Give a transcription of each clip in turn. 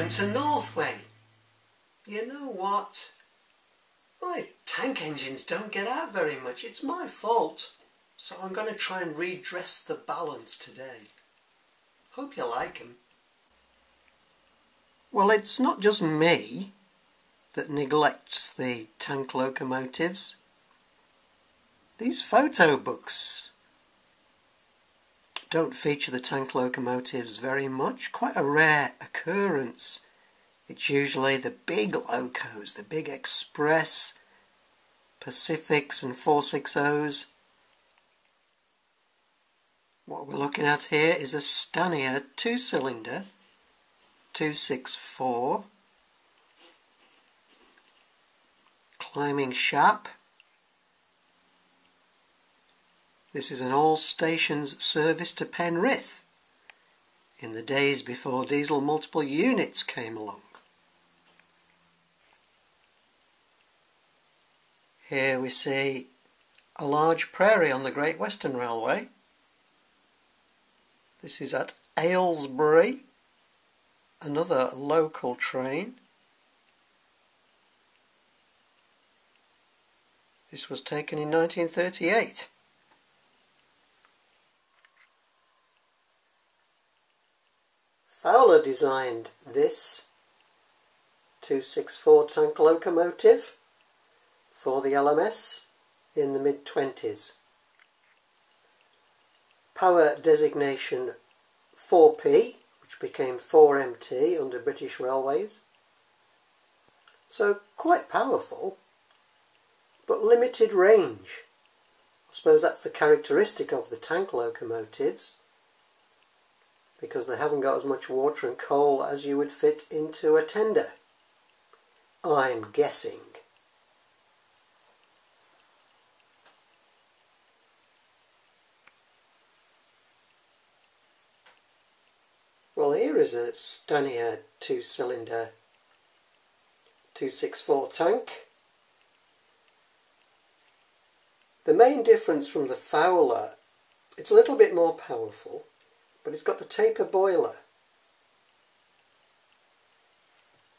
down to Northway. You know what? My tank engines don't get out very much. It's my fault. So I'm going to try and redress the balance today. Hope you like them. Well, it's not just me that neglects the tank locomotives. These photo books don't feature the tank locomotives very much. Quite a rare occurrence. It's usually the big locos, the big Express, Pacifics and 460s. What we're looking at here is a Stanier 2-cylinder 264 climbing shap. This is an all stations service to Penrith in the days before diesel multiple units came along. Here we see a large prairie on the Great Western Railway. This is at Aylesbury, another local train. This was taken in 1938. Fowler designed this 264 tank locomotive for the LMS in the mid-20s. Power designation 4P, which became 4MT under British Railways. So quite powerful, but limited range. I suppose that's the characteristic of the tank locomotives, because they haven't got as much water and coal as you would fit into a tender. I'm guessing. Well, here is a Stanier 2-cylinder 264 tank. The main difference from the Fowler, it's a little bit more powerful, but it's got the taper boiler.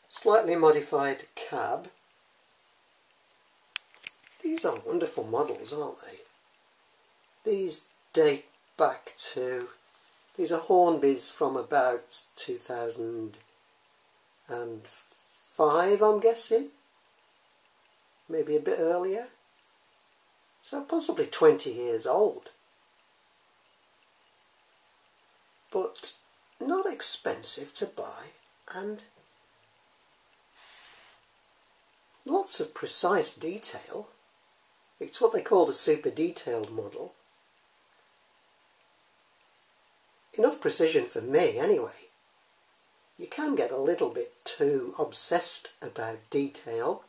Slightly modified cab. These are wonderful models, aren't they? These date back to... These are Hornbys from about 2005, I'm guessing. Maybe a bit earlier. So possibly 20 years old. But not expensive to buy, and lots of precise detail. It's what they called a super detailed model. Enough precision for me, anyway. You can get a little bit too obsessed about detail.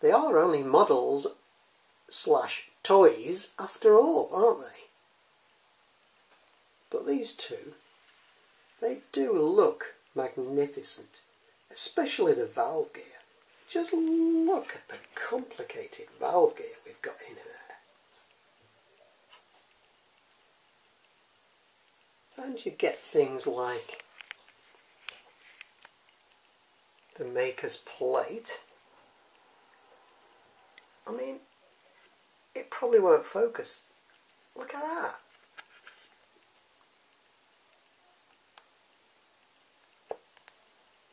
They are only models / toys after all, aren't they? But these two, they do look magnificent, especially the valve gear. Just look at the complicated valve gear we've got in there. And you get things like the maker's plate. I mean, it probably won't focus. Look at that.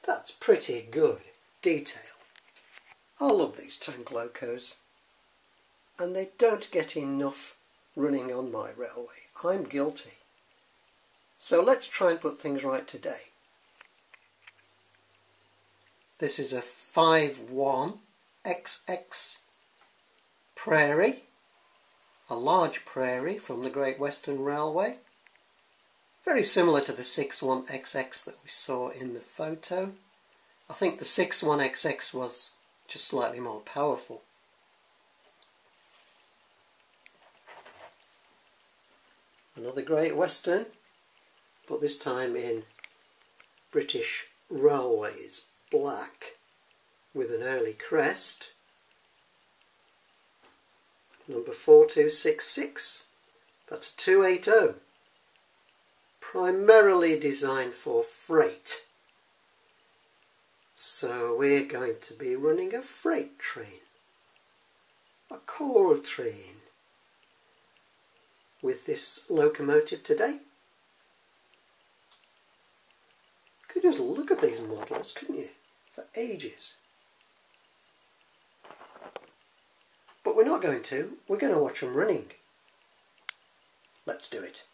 That's pretty good detail. I love these tank locos, and they don't get enough running on my railway. I'm guilty. So let's try and put things right today. This is a 51XX Prairie, a large prairie from the Great Western Railway. Very similar to the 61XX that we saw in the photo. I think the 61XX was just slightly more powerful. Another Great Western, but this time in British Railways black with an early crest. Number 4266. That's a 280. Primarily designed for freight. So we're going to be running a freight train, a coal train, with this locomotive today. You could just look at these models, couldn't you, for ages. But we're not going to, we're going to watch them running. Let's do it.